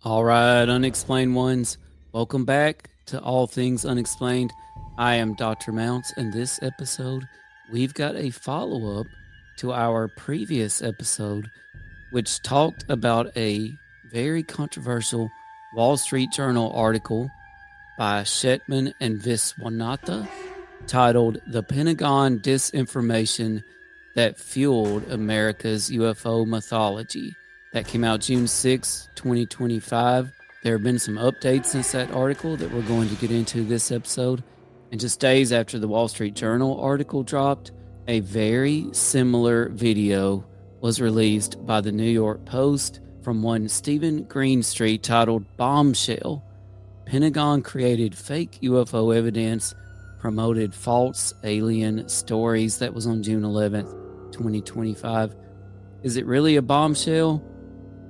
All right, Unexplained ones, welcome back to All Things Unexplained. I am Dr. Mounts, and this episode, we've got a follow-up to our previous episode, which talked about a very controversial Wall Street Journal article by Shetman and Viswanatha titled "The Pentagon Disinformation That Fueled America's UFO Mythology." That came out June 6, 2025. There have been some updates since that article that we're going to get into this episode. And just days after the Wall Street Journal article dropped, a very similar video was released by the New York Post from one Stephen Greenstreet titled "Bombshell." Pentagon created fake UFO evidence, promoted false alien stories. That was on June 11th, 2025. Is it really a bombshell?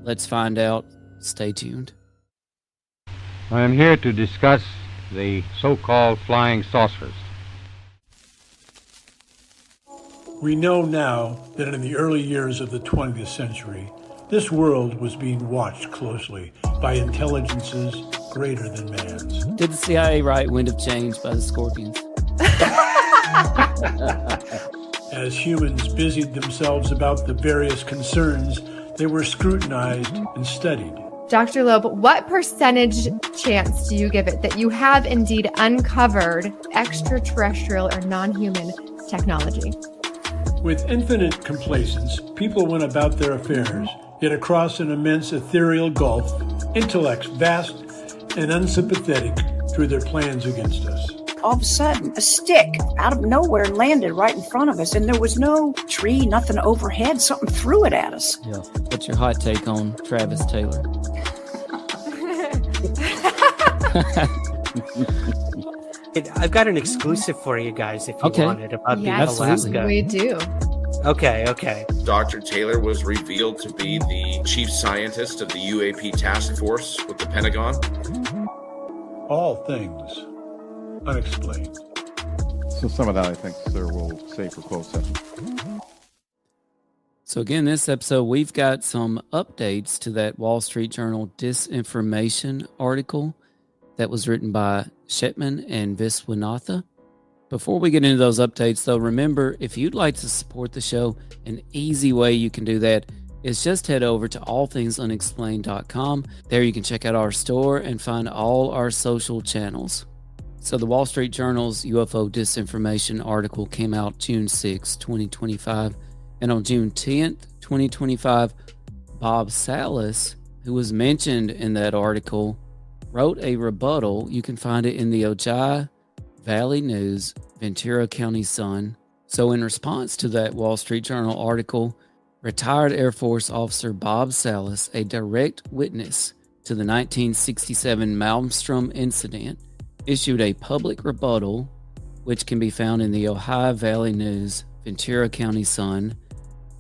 Let's find out. Stay tuned. I am here to discuss the so-called flying saucers. We know now that in the early years of the 20th century, this world was being watched closely by intelligences greater than man's. Did the CIA write Wind of Change by the Scorpions? As humans busied themselves about the various concerns, they were scrutinized and studied. Dr. Loeb, what percentage chance do you give it that you have indeed uncovered extraterrestrial or non-human technology? With infinite complacence, people went about their affairs, yet across an immense ethereal gulf, intellects vast and unsympathetic threw their plans against us. All of a sudden, a stick out of nowhere landed right in front of us, and there was no tree, nothing overhead. Something threw it at us. Yeah. What's your hot take on Travis Taylor? I've got an exclusive for you guys if you want it about the Alaska. We do. Okay. Dr. Taylor was revealed to be the chief scientist of the UAP task force with the Pentagon. All things unexplained. So some of that, I think, sir, we'll save for closed session. So again, this episode, we've got some updates to that Wall Street Journal Disinformation article that was written by Shetman and Viswanatha. Before we get into those updates, though, remember, if you'd like to support the show, an easy way you can do that is just head over to allthingsunexplained.com. There you can check out our store and find all our social channels. So the Wall Street Journal's UFO disinformation article came out June 6, 2025. And on June 10th, 2025, Bob Salas, who was mentioned in that article, wrote a rebuttal. You can find it in the Ojai Valley News, Ventura County Sun. So in response to that Wall Street Journal article, retired Air Force officer Bob Salas, a direct witness to the 1967 Malmstrom incident, issued a public rebuttal, which can be found in the Ojai Valley News, Ventura County Sun,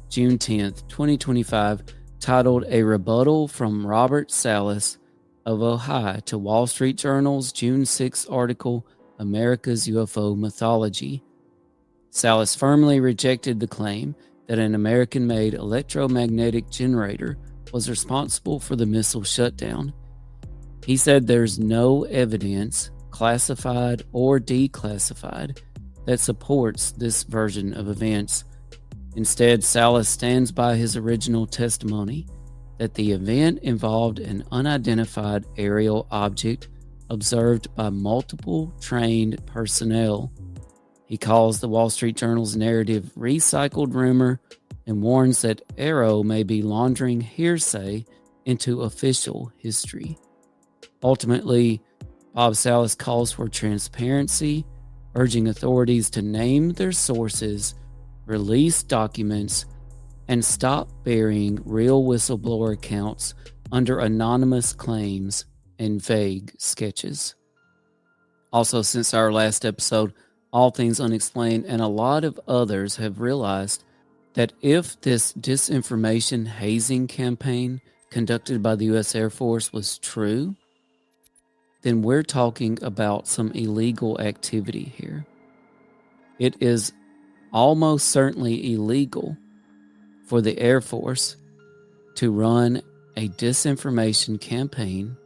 June 10th, 2025, titled "A Rebuttal from Robert Salas of Ojai to Wall Street Journal's June 6 article, America's UFO Mythology." Salas firmly rejected the claim that an American-made electromagnetic generator was responsible for the missile shutdown. He said there's no evidence, classified or declassified, that supports this version of events. Instead, Salas stands by his original testimony that the event involved an unidentified aerial object observed by multiple trained personnel. He calls the Wall Street Journal's narrative recycled rumor and warns that AARO may be laundering hearsay into official history. Ultimately, Bob Salas calls for transparency, urging authorities to name their sources, release documents, and stop burying real whistleblower accounts under anonymous claims and vague sketches. Also, since our last episode, All Things Unexplained and a lot of others have realized that if this disinformation hazing campaign conducted by the U.S. Air Force was true, then we're talking about some illegal activity here. It is almost certainly illegal for the Air Force to run a disinformation campaign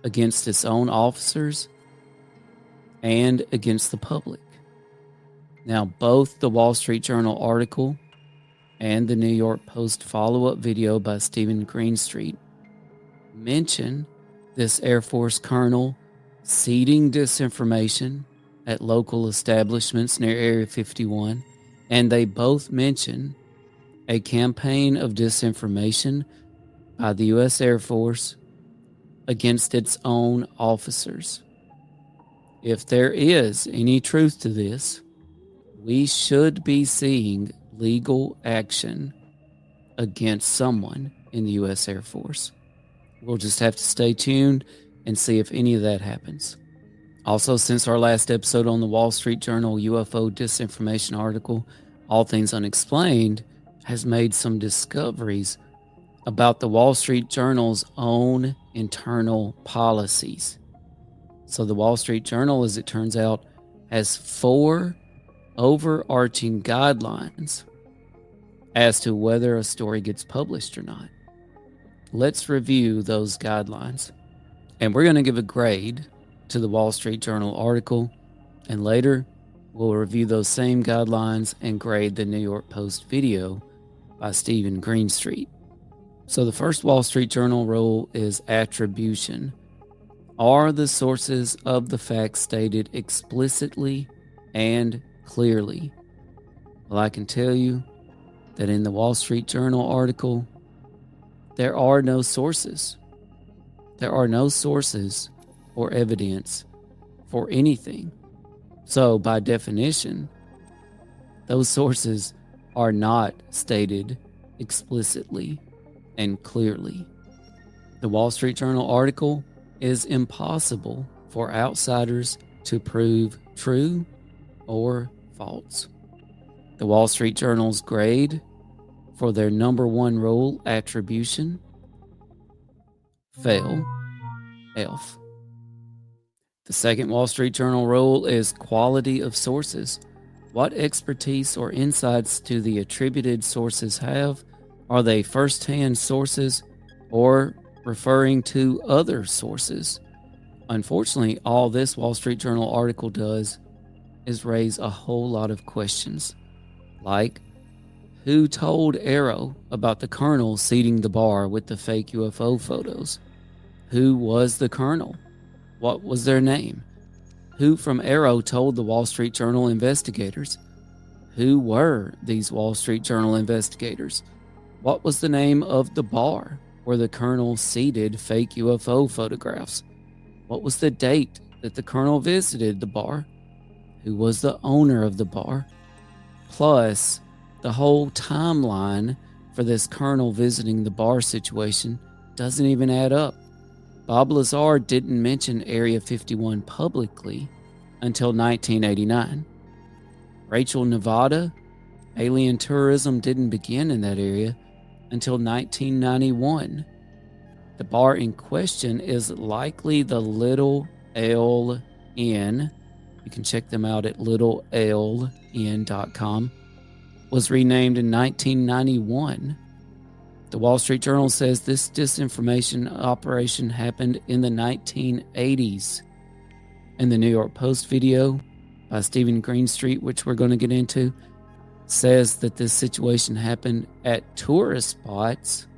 against its own officers and against the public. Now, both the Wall Street Journal article and the New York Post follow-up video by Stephen Greenstreet mention this Air Force colonel seeding disinformation at local establishments near Area 51, and they both mention a campaign of disinformation by the U.S. Air Force against its own officers. If there is any truth to this, we should be seeing legal action against someone in the U.S. Air Force. We'll just have to stay tuned and see if any of that happens. Also, since our last episode on the Wall Street Journal UFO disinformation article, All Things Unexplained has made some discoveries about the Wall Street Journal's own internal policies. So the Wall Street Journal, as it turns out, has 4 overarching guidelines as to whether a story gets published or not. Let's review those guidelines. And we're going to give a grade to the Wall Street Journal article, and later we'll review those same guidelines and grade the New York Post video by Stephen Greenstreet. So the first Wall Street Journal rule is attribution. Are the sources of the facts stated explicitly and clearly? Well, I can tell you that in the Wall Street Journal article, there are no sources. There are no sources or evidence for anything. So by definition, those sources are not stated explicitly and clearly. The Wall Street Journal article is impossible for outsiders to prove true or false. The Wall Street Journal's grade for their number 1 rule, attribution, fail, F. The second Wall Street Journal rule is quality of sources. What expertise or insights do the attributed sources have? Are they first-hand sources or referring to other sources? Unfortunately, all this Wall Street Journal article does is raise a whole lot of questions, like who told AARO about the colonel seating the bar with the fake UFO photos? Who was the colonel? What was their name? Who from AARO told the Wall Street Journal investigators? Who were these Wall Street Journal investigators? What was the name of the bar where the colonel seated fake UFO photographs? What was the date that the colonel visited the bar? Who was the owner of the bar? Plus, the whole timeline for this colonel visiting the bar situation doesn't even add up. Bob Lazar didn't mention Area 51 publicly until 1989. Rachel, Nevada, alien tourism didn't begin in that area until 1991. The bar in question is likely the Little L Inn. You can check them out at littleln.com. Was renamed in 1991. The Wall Street Journal says this disinformation operation happened in the 1980s. And the New York Post video by Stephen Greenstreet, which we're going to get into, says that this situation happened at tourist spots,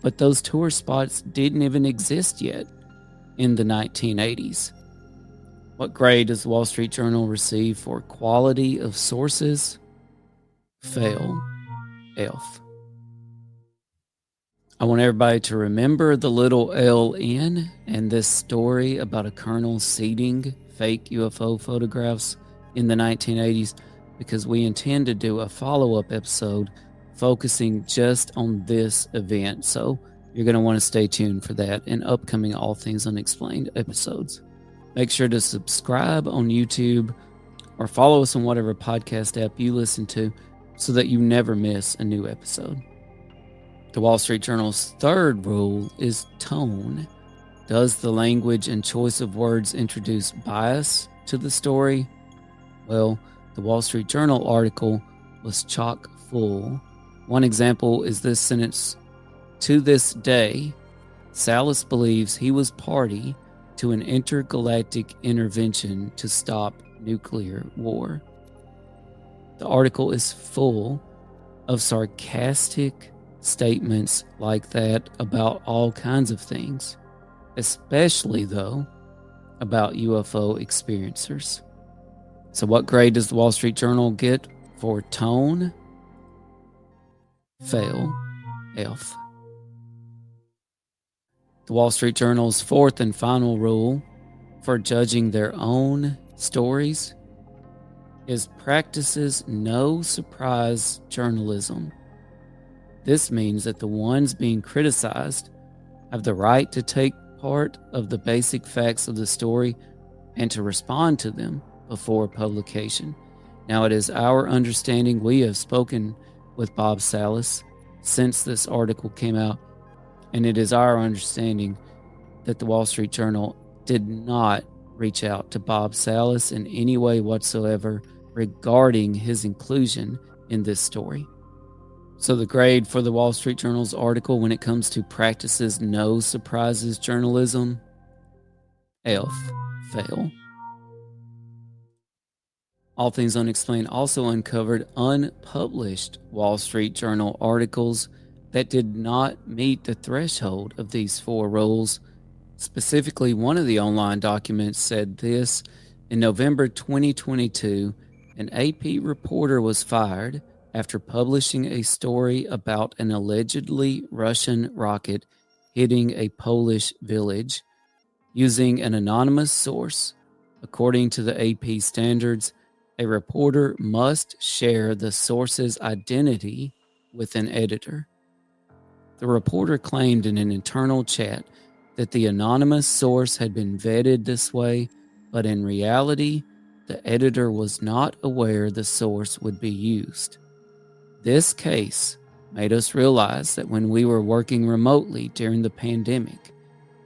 but those tourist spots didn't even exist yet in the 1980s. What grade does the Wall Street Journal receive for quality of sources? Fail, F. I want everybody to remember the Little L Inn and this story about a colonel seeding fake UFO photographs in the 1980s, because we intend to do a follow-up episode focusing just on this event. So you're going to want to stay tuned for that in upcoming All Things Unexplained episodes. Make sure to subscribe on YouTube or follow us on whatever podcast app you listen to so that you never miss a new episode. The Wall Street Journal's third rule is tone. Does the language and choice of words introduce bias to the story? Well, the Wall Street Journal article was chock full. One example is this sentence To this day, Salas believes he was party to an intergalactic intervention to stop nuclear war. The article is full of sarcastic statements like that about all kinds of things, especially, though, about UFO experiencers. So what grade does the Wall Street Journal get for tone? Fail. F. The Wall Street Journal's fourth and final rule for judging their own stories is practices no surprise journalism. This means that the ones being criticized have the right to take part of the basic facts of the story and to respond to them before publication. Now, it is our understanding, we have spoken with Bob Salas since this article came out, and it is our understanding that the Wall Street Journal did not reach out to Bob Salas in any way whatsoever regarding his inclusion in this story. So the grade for the Wall Street Journal's article when it comes to practices no surprises journalism, F, fail. All Things Unexplained also uncovered unpublished Wall Street Journal articles that did not meet the threshold of these four rules. Specifically, one of the online documents said this: in November 2022, an AP reporter was fired after publishing a story about an allegedly Russian rocket hitting a Polish village using an anonymous source. According to the AP standards, a reporter must share the source's identity with an editor. The reporter claimed in an internal chat that the anonymous source had been vetted this way, but in reality, the editor was not aware the source would be used. This case made us realize that when we were working remotely during the pandemic,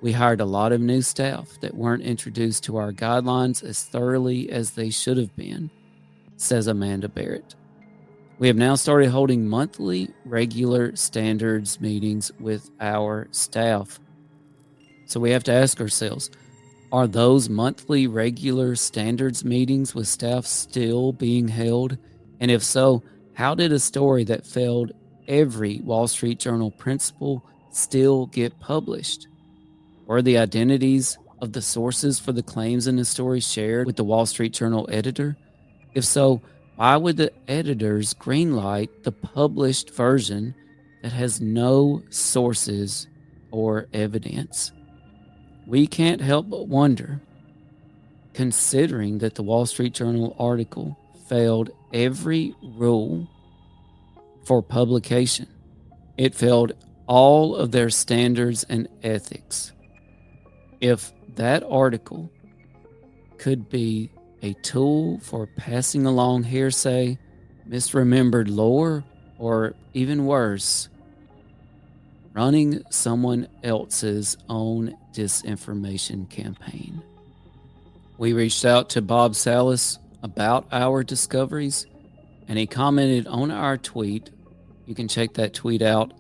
we hired a lot of new staff that weren't introduced to our guidelines as thoroughly as they should have been, says Amanda Barrett. We have now started holding monthly regular standards meetings with our staff. So we have to ask ourselves, are those monthly regular standards meetings with staff still being held? And if so, how did a story that failed every Wall Street Journal principle still get published? Were the identities of the sources for the claims in the story shared with the Wall Street Journal editor? If so, why would the editors greenlight the published version that has no sources or evidence? We can't help but wonder, considering that the Wall Street Journal article failed every rule for publication. It failed all of their standards and ethics. If that article could be a tool for passing along hearsay, misremembered lore, or even worse, running someone else's own disinformation campaign. We reached out to Bob Salas about our discoveries, and he commented on our tweet. You can check that tweet out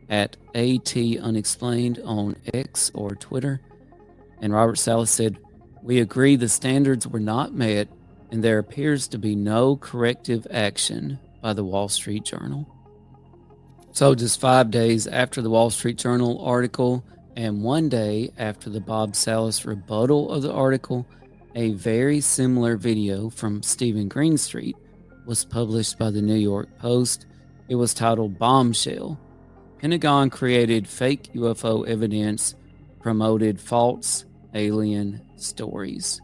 at @Unexplained on X or Twitter. And Robert Salas said, "We agree the standards were not met, and there appears to be no corrective action by the Wall Street Journal." So just 5 days after the Wall Street Journal article and 1 day after the Bob Salas rebuttal of the article, a very similar video from Stephen Greenstreet was published by the New York Post. It was titled "Bombshell: Pentagon Created Fake UFO Evidence, Promoted False Alien Stories."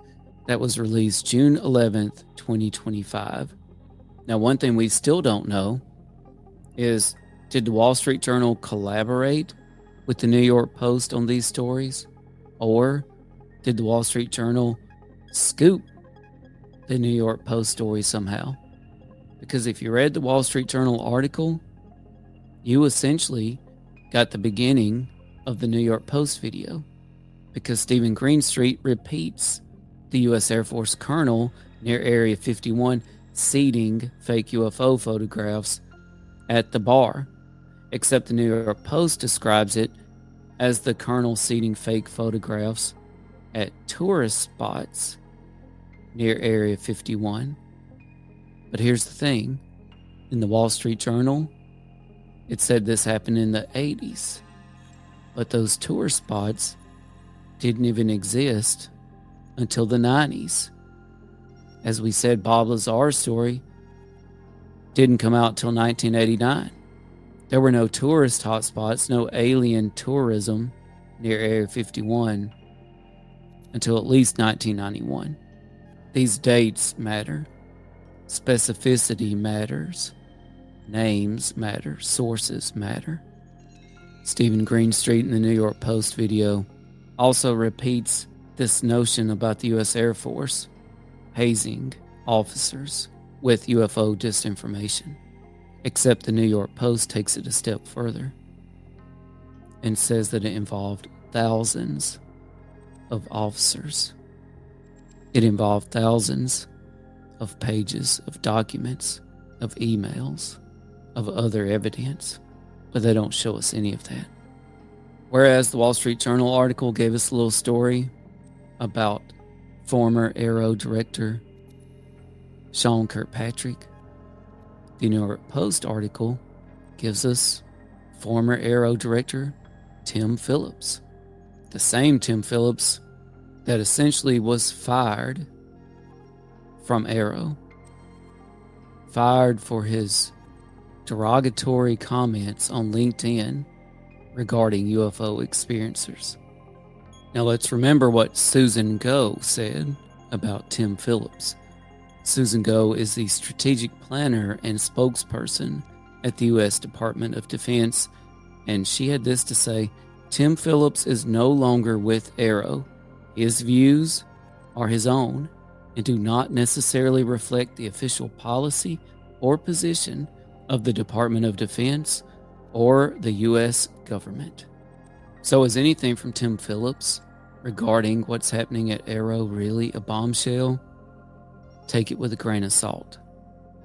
That was released June 11th, 2025. Now, one thing we still don't know is, did the Wall Street Journal collaborate with the New York Post on these stories? Or did the Wall Street Journal scoop the New York Post story somehow? Because if you read the Wall Street Journal article, you essentially got the beginning of the New York Post video, because Stephen Greenstreet repeats the U.S. Air Force colonel near Area 51 seeding fake UFO photographs at the bar. except the New York Post describes it as the colonel seeding fake photographs at tourist spots near Area 51. But here's the thing. In the Wall Street Journal, it said this happened in the 80s. But those tourist spots didn't even exist until the 90s. As we said, Bob Lazar's story didn't come out till 1989. There were no tourist hotspots, no alien tourism near Area 51 until at least 1991. These dates matter. Specificity matters. Names matter. Sources matter. Stephen Greenstreet in the New York Post video also repeats this notion about the U.S. Air Force hazing officers with UFO disinformation. Except the New York Post takes it a step further and says that it involved thousands of officers. It involved thousands of pages of documents, of emails, of other evidence, but they don't show us any of that. Whereas the Wall Street Journal article gave us a little story about former AARO director Sean Kirkpatrick, the New York Post article gives us former AARO director Tim Phillips, the same Tim Phillips that essentially was fired from AARO, fired for his derogatory comments on LinkedIn regarding UFO experiencers. Now let's remember what Susan Go said about Tim Phillips. Susan Go is the strategic planner and spokesperson at the U.S. Department of Defense, and she had this to say: Tim Phillips is no longer with AARO. His views are his own and do not necessarily reflect the official policy or position of the Department of Defense or the U.S. government. So is anything from Tim Phillips regarding what's happening at AARO really a bombshell? Take it with a grain of salt.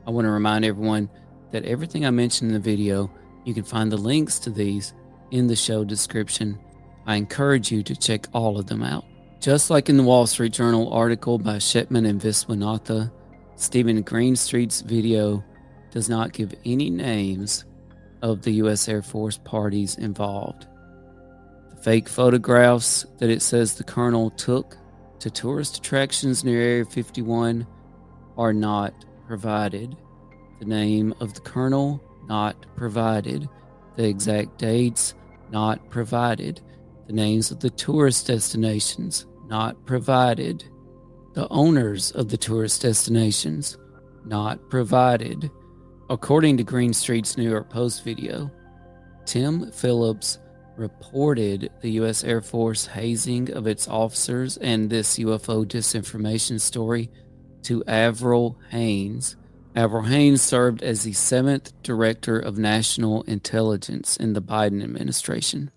I want to remind everyone that everything I mentioned in the video, you can find the links to these in the show description. I encourage you to check all of them out. Just like in the Wall Street Journal article by Shetman and Viswanatha, Stephen Greenstreet's video does not give any names of the U.S. Air Force parties involved. The fake photographs that it says the colonel took to tourist attractions near Area 51 are not provided. The name of the colonel, not provided. The exact dates, not provided. The names of the tourist destinations, not provided. The owners of the tourist destinations, not provided. According to Greenstreet's New York Post video, Tim Phillips reported the U.S. Air Force hazing of its officers and this UFO disinformation story to Avril Haines. Avril Haines served as the 7th Director of National Intelligence in the Biden administration.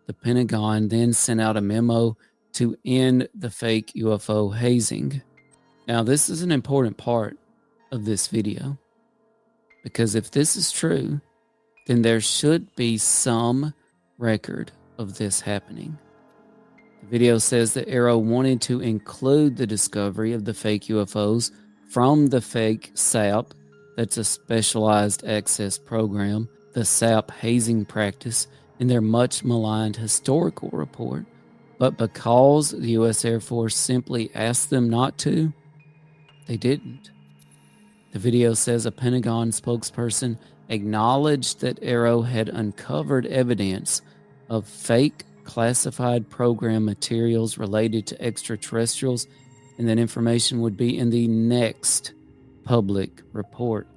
The Pentagon then sent out a memo to end the fake UFO hazing. Now, this is an important part of this video, because if this is true, then there should be some record of this happening. The video says that AARO wanted to include the discovery of the fake UFOs from the fake SAP, that's a specialized access program, the SAP hazing practice, in their much maligned historical report. But because the U.S. Air Force simply asked them not to, they didn't. The video says a Pentagon spokesperson acknowledged that AARO had uncovered evidence of fake classified program materials related to extraterrestrials, and that information would be in the next public report.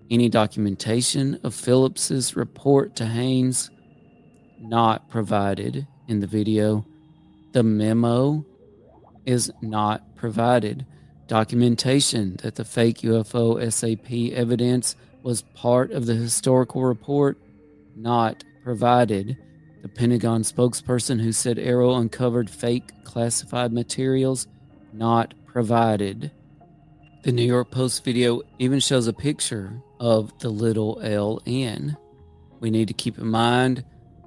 Any documentation of Phillips's report to Haines not provided in the video. The memo is not provided. Documentation that the fake UFO SAP evidence was part of the historical report not provided. The Pentagon spokesperson who said AARO uncovered fake classified materials not provided. The New York Post video even shows a picture of the little LN. We need to keep in mind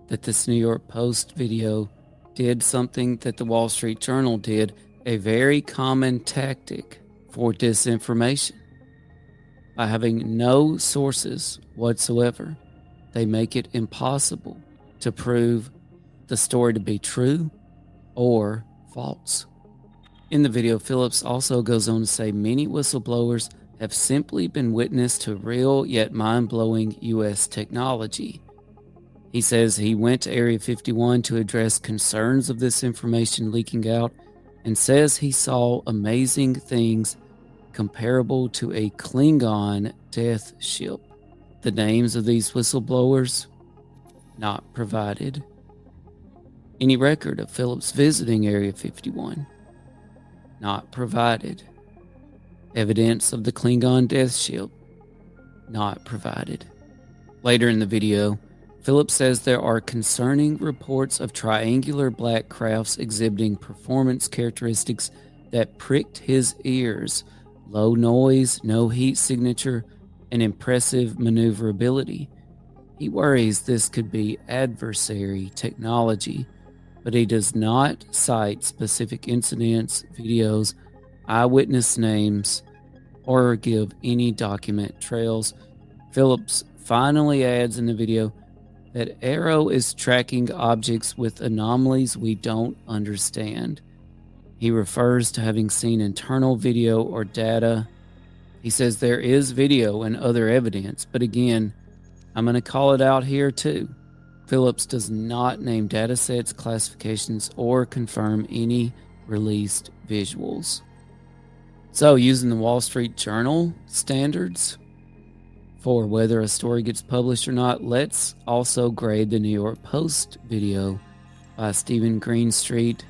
that this New York Post video did something that the Wall Street Journal did, a very common tactic for disinformation. By having no sources whatsoever, they make it impossible to prove the story to be true or false. In the video, Phillips also goes on to say many whistleblowers have simply been witness to real yet mind-blowing U.S. technology. He says he went to Area 51 to address concerns of this information leaking out and says he saw amazing things comparable to a Klingon death ship. The names of these whistleblowers not provided. Any record of Phillips visiting Area 51 not provided. Evidence of the Klingon death ship not provided. Later in the video, Phillips says there are concerning reports of triangular black crafts exhibiting performance characteristics that pricked his ears: low noise, no heat signature, and impressive maneuverability. He worries this could be adversary technology, but he does not cite specific incidents, videos, eyewitness names, or give any document trails. Phillips finally adds in the video that AARO is tracking objects with anomalies we don't understand. He refers to having seen internal video or data. He says there is video and other evidence, but again, I'm going to call it out here too. Phillips does not name datasets, classifications, or confirm any released visuals. So, using the Wall Street Journal standards for whether a story gets published or not, let's also grade the New York Post video by Stephen Greenstreet.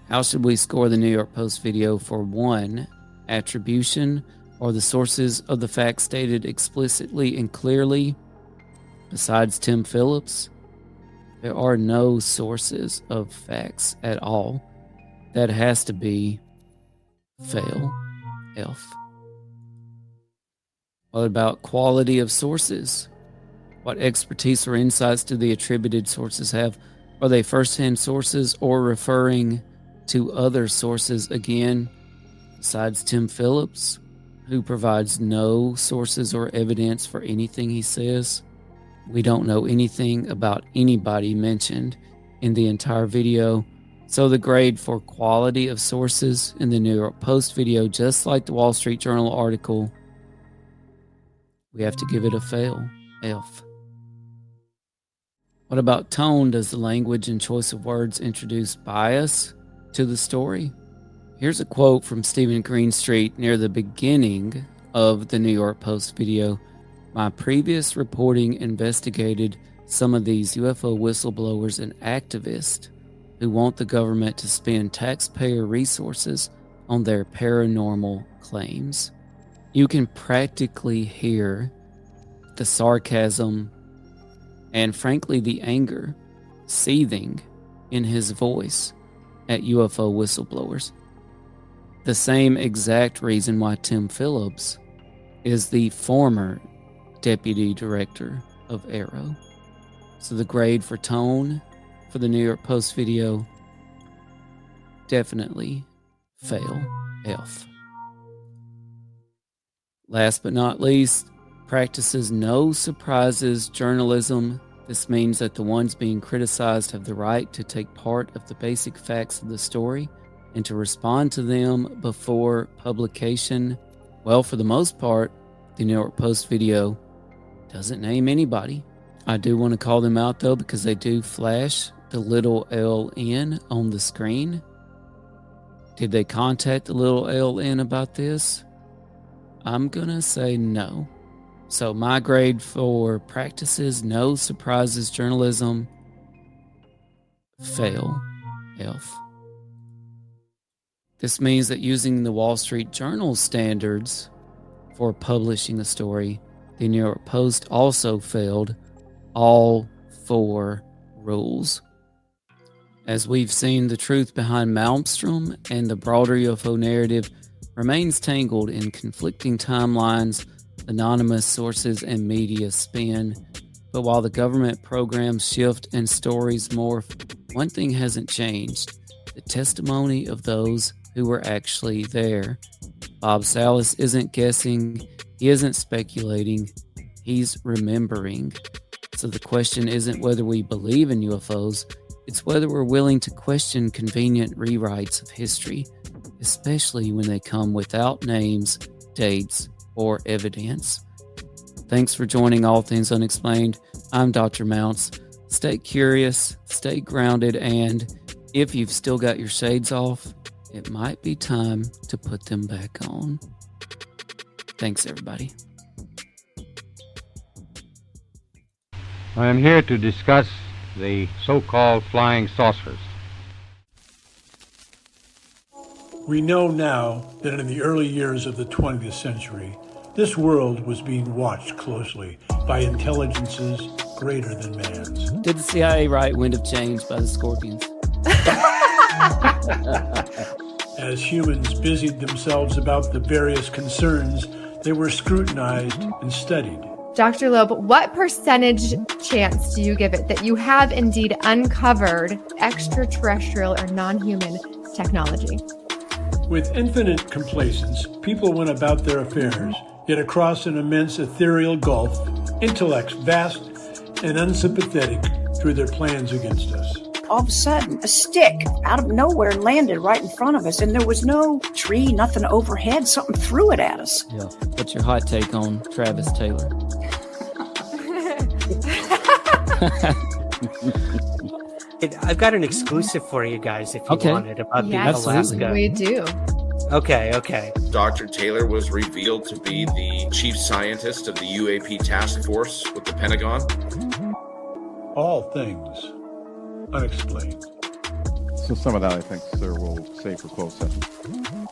How should we score the New York Post video for 1, attribution, or the sources of the facts stated explicitly and clearly? Besides Tim Phillips, there are no sources of facts at all. That has to be fail, F. What about quality of sources? What expertise or insights do the attributed sources have? Are they first-hand sources or referring to other sources again, besides Tim Phillips, who provides no sources or evidence for anything he says? We don't know anything about anybody mentioned in the entire video. So the grade for quality of sources in the New York Post video, just like the Wall Street Journal article, we have to give it a fail, F. What about tone? Does the language and choice of words introduce bias to the story? Here's a quote from Stephen Greenstreet near the beginning of the New York Post video. My previous reporting investigated some of these UFO whistleblowers and activists who want the government to spend taxpayer resources on their paranormal claims. You can practically hear the sarcasm and, frankly, the anger seething in his voice at UFO whistleblowers. The same exact reason why Tim Phillips is the former deputy director of AARO. So the grade for tone for the New York Post video, definitely fail, F. Last but not least, practices no surprises journalism. This means that the ones being criticized have the right to take part of the basic facts of the story and to respond to them before publication. Well, for the most part, the New York Post video doesn't name anybody. I do want to call them out, though, because they do flash the little LN on the screen. Did they contact the little LN about this? I'm going to say no. So my grade for practices no surprises journalism, fail, F. This means that using the Wall Street Journal standards for publishing a story, the New York Post also failed all 4 rules. As we've seen, the truth behind Malmstrom and the broader UFO narrative remains tangled in conflicting timelines, anonymous sources, and media spin. But while the government programs shift and stories morph, one thing hasn't changed: the testimony of those who were actually there. Bob Salas isn't guessing, he isn't speculating, he's remembering. So the question isn't whether we believe in UFOs, it's whether we're willing to question convenient rewrites of history, especially when they come without names, dates, or evidence. Thanks for joining All Things Unexplained. I'm Dr. Mounts. Stay curious, stay grounded, and if you've still got your shades off, it might be time to put them back on. Thanks, everybody. I am here to discuss the so-called flying saucers. We know now that in the early years of the 20th century, this world was being watched closely by intelligences greater than man's. Did the CIA write Wind of Change by the Scorpions? As humans busied themselves about the various concerns, they were scrutinized and studied. Dr. Loeb, what percentage chance do you give it that you have indeed uncovered extraterrestrial or non-human technology? With infinite complacence, people went about their affairs, yet across an immense ethereal gulf, intellects vast and unsympathetic threw their plans against us. All of a sudden, a stick out of nowhere landed right in front of us, and there was no tree, nothing overhead. Something threw it at us. Yeah. What's your hot take on Travis Taylor? I've got an exclusive for you guys if you want it about the Alaska. We do. Okay. Dr. Taylor was revealed to be the chief scientist of the UAP task force with the Pentagon. All things unexplained. So some of that, I think, sir, we'll save for closed session.